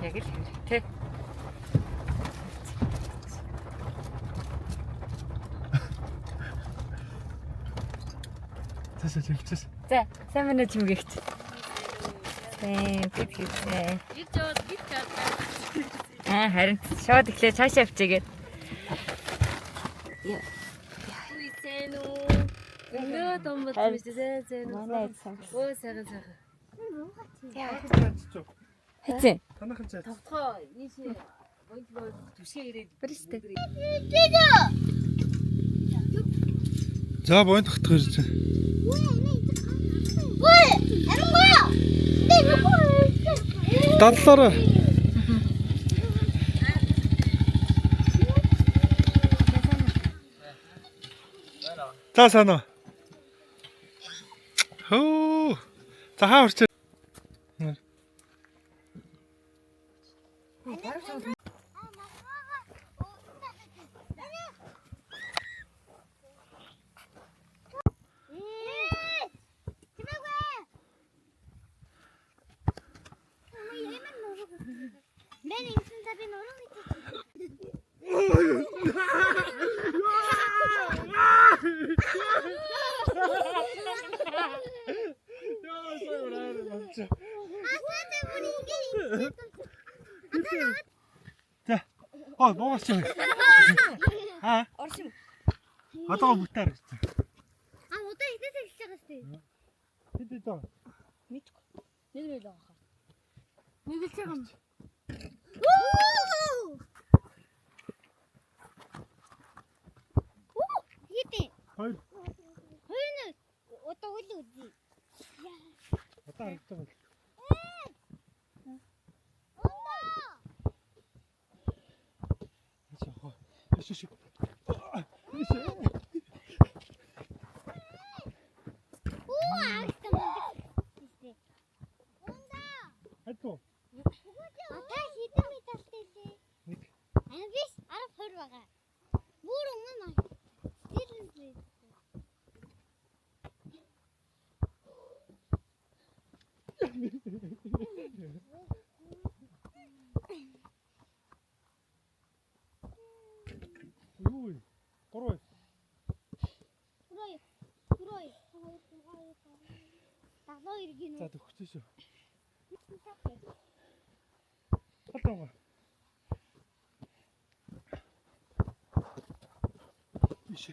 Яг л тий. За чивчээс. За, сайн байна уу чимгээгч. Битгийцээ. Харин шууд ихлэ цаашаа авчигээд. Үсэн үү. Нөө томбот мистэй зэн. Манай сайн. Өө сайхан. Хэцээ. Танахын цай. Тогтгоо ийшээ боёлгоо түшгээ ирээд Бэрстэй. За боён тогтох ирж байна. Дадлаараа. За санаа. Хөө. За хаа орч. Мен инсэн таби нуруу гэж. За. Ой, бооч юм. Аа. Оршим. Одоо бүтээр. А удаа хитээс эхэлж байгаа шүү дээ. Хэдий доо. Мэдгүй. Нэг л байгаа хаа. Нэг л байгаа юм. Хитээ. Хоёр. Хоёрын удаа үл үзье. Одоо харагдсан. Шиш. Хатуу. Одоо хитэн мэдэлтэй лээ. Нэг. Биш 10 20 байгаа. Бүр өмнө маа. Тэрнээ. Юуй. Горой. Гурой. Таглоо иргэн За үү. төгссөн шүү. Хатуу. Иш.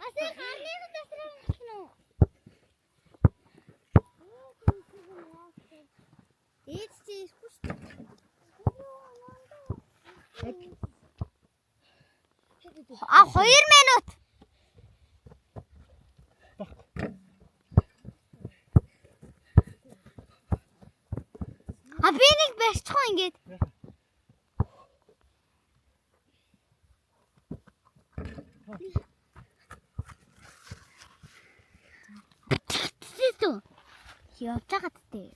Асаа харныг тасрах нь. Эц чи хүч. А 2 минут. А би нэг барьчихсан ингээд. Тэстэ. Явж байгаа тээ.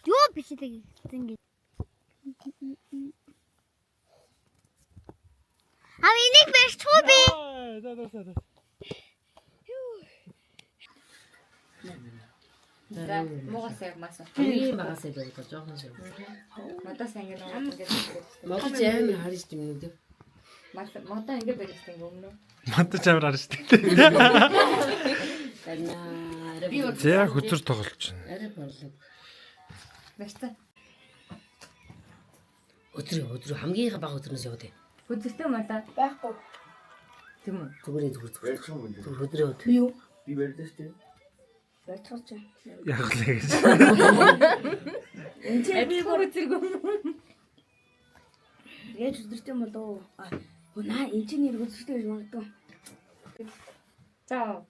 Юу биш л ингээд. А энийг барьчихгүй би. За. За, муугаас яг маса. ийм багасаа л байгаа жоохон шиг. Мадаас ингэ ингээд. Монгол амар харж димнүүд. Мадаа ингэ барьсан ингэ өмнө. Мандаж аваар харж штэ. Танаа. За хөтөр тоглож байна. Арай борлоо. Барьсан. Өдөр хамгийн бага өдрөөс яваад. Хүзэлтэй мадаа байхгүй. Тийм үү? Зүгээр. Өдрөө. Юу? Би барьдаг шүү дээ. Барьчихсан чи. Яг л гэж. Энд чи би бүр зэрэг. Яаж өдөртэй юм болоо. Наа энэ чинь нэр өдөртэй гэж магадгүй. За,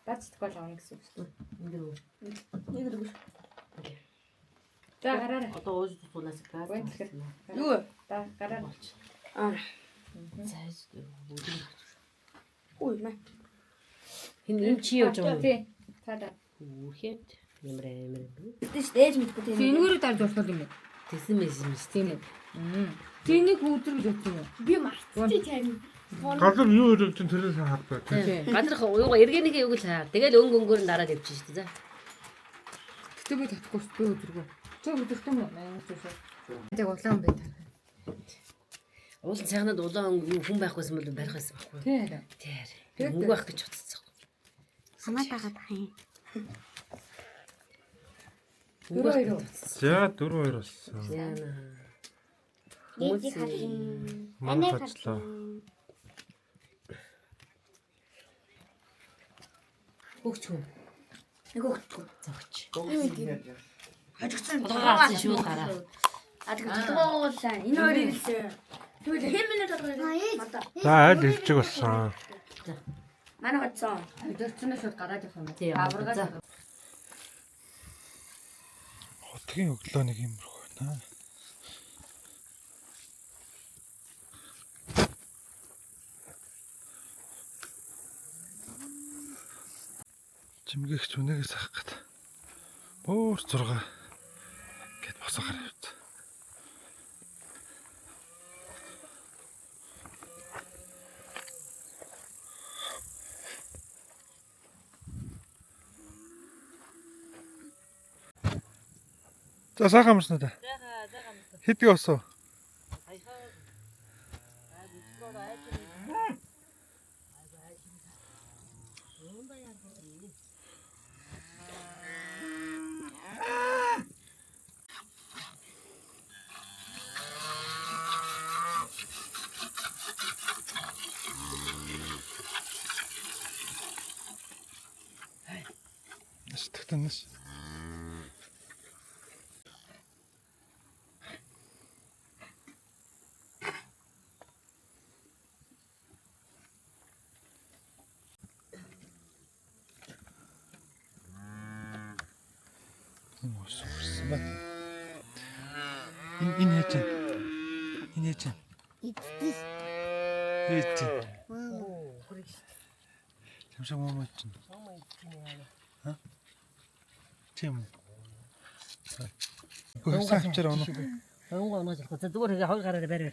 бацдаггүй л авна гэсэн үг. Нэг өдөр. За, гараарай. Одоо ууж тулаас газ. Юу? За, гараарай. Цааш бүгд. Ой маа. Энэ чи явж байгаа юм. Тий. Цаадаа. Үхэнд ямар. Тэс дээж мэдгүй тийм. Тэнгүүрээ дарж болох юм бэ? Тэсэн мэс юм шүү. Тийм үү. Тэнийг өдөр гэж бодсон юм. Би марцсан тийм. Газар юу ирэх чинь тэрээс хардаг. Гадарх юугаа эргэнийхээ юуг л хаа. Тэгэл өнгөөр нь дараад явчих шүү дээ. Гэтэ би татахгүй шүү дээ өдргөө. Чи өдөртөө маяг шүү. Тэг улаан бай. Уулын цагнад улаан хүн байхгүйсэн бол барих байсан байхгүй. Тийм. Өнгө байх гэж бодсон. Хамаад байгаа бах юм. За 4-2 болсон. Яана. Ээжи хатын. Манай хачлаа. Хөгч хүн. Нэг өгөхгүй. Зогч. Хажигсан Таагаасан шүү гараа. толгоогоолаа. Энэ хоёрыг л тэгвэл хэмнэ толгоо. За аль хэлжиг болсон. Манай хоцсон. Өдөртнөөс шууд гараад явах юм. Тийм. Аваргаа. Хотгийн өглөө нэг юмрах байна. Чимгээгч үнэгээс авах гээд. Бөөр 6 гэд босохоор явд. За сайхан амарснаа да. Хэдий осоо. Тэтгэнэс. Энэ яаж вэ? Энэ яаж вэ? Ийт. Чамшаа муу чинь. Ха? Чим. Гүйсэн авчаар оноо. Өнгө оноо залхуу. За зүгээр ингээ хоёр гараараа барай.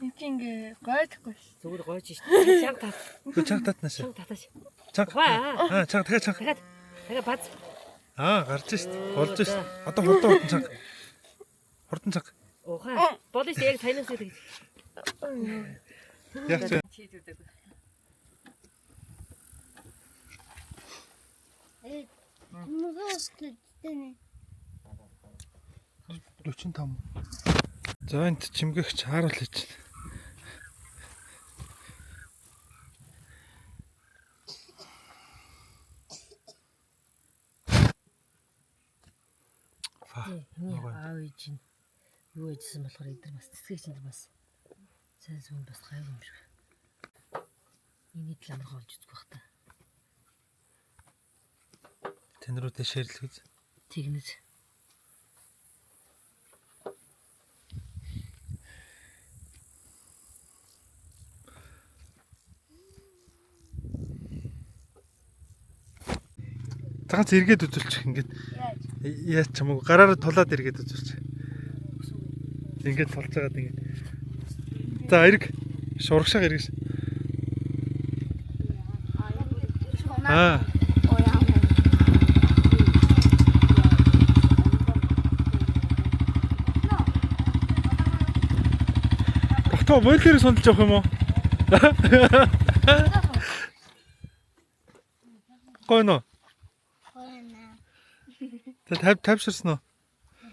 Ингээ гойдохгүй. Зүгээр гойж шít. Чанга тат. Гү чанга татнаас. Чанга татаач. Чанга. Аа, чанга дахиад. дахиад бац. Гарч шít. Олж шít. Одоо хурдан чанга. Хурдан чанга. Ууха. Болоо шít яг сайнаас гэдэг. Яг ч Чийдүүдэг. Мгөөс гэдэг. 45. За энэ чимгээгч хааруул хийж байна. Аав ээж нь юу ээжсэн болохоор эдгээр бас цэцгээс энэ бас сайн сүн бас гайв юм шиг. Миний тал амархан олж үзэх бах та. Тэнрүү дэшэрлэгіз. Тэгнэж. Цагаан зэрэгэд үзүүлчих ингээд. Яаж ч юм уу гараараа тулаад эргээд үзүүлчих. Ингээд тулж байгаад ингээд. За эрг шурагшаа эргэж. Аа. Бахтаа бойлерыг сундалж явах юм уу? Гойно. Тэ тавьширсан уу?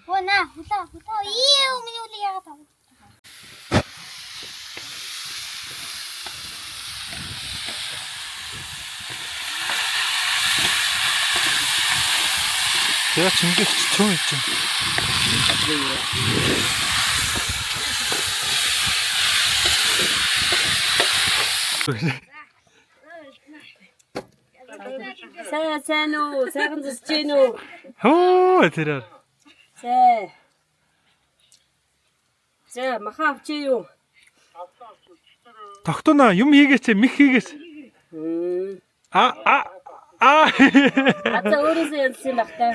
Хөөе, хулаа. Ийм миний үлийг яагаад тавь? Яа чимгэж чөө юм чинь. Сайн уу? Сайхан зусж гин үү? Хөө тэрээр. Сэ. За маха авчи юу? Тогтоно юм хийгээч мих хийгээч. За өөрөөсөө янзсан баг та.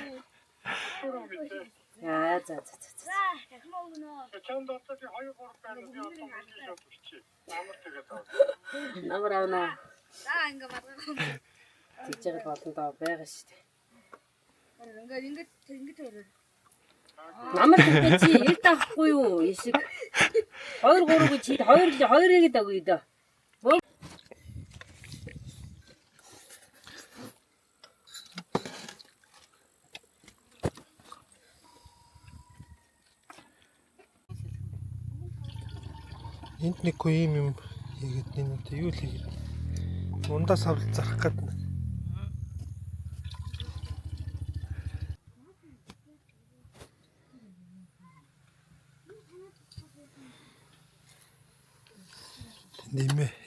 За. дахин өгнө. Чамд одоо би 2 3 байна. Би одоо мэдээж авчихчих. Амар тэгээд авах. Намар авна. За ингээ маргаа. Тэгж байгаа болно доо байгаа шүү дээ. Ингээд төрөө. Намар гэдэг чи эрт авахгүй юу? Эсэг. 2 3 гэж чи 2 гээд агуу даа. Энд нэг юм хийгээд нэг юу л хийгээд ундаа савл зарах гэдэг.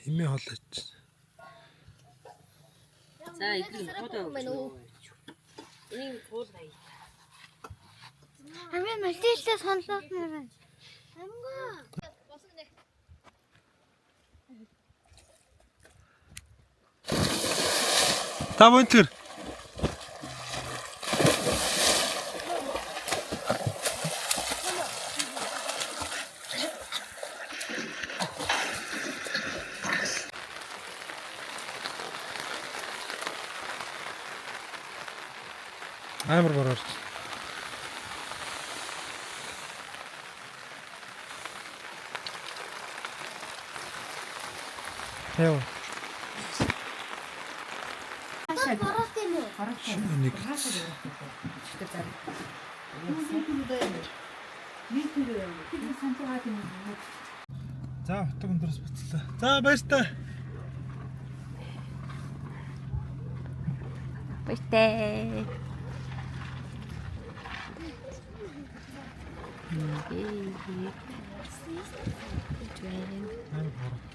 Имээ холооч. За эдгээр туудаа өгч. Энийг туулгая. Амин малтийлээ сонлоод нэрээ. Амгаа. Та бонтер. Амар борооч. Яа. Гараад гэнэ. Нэг За утга өндөрс буцлаа. За баяртай. Баяртай. Амар бороо.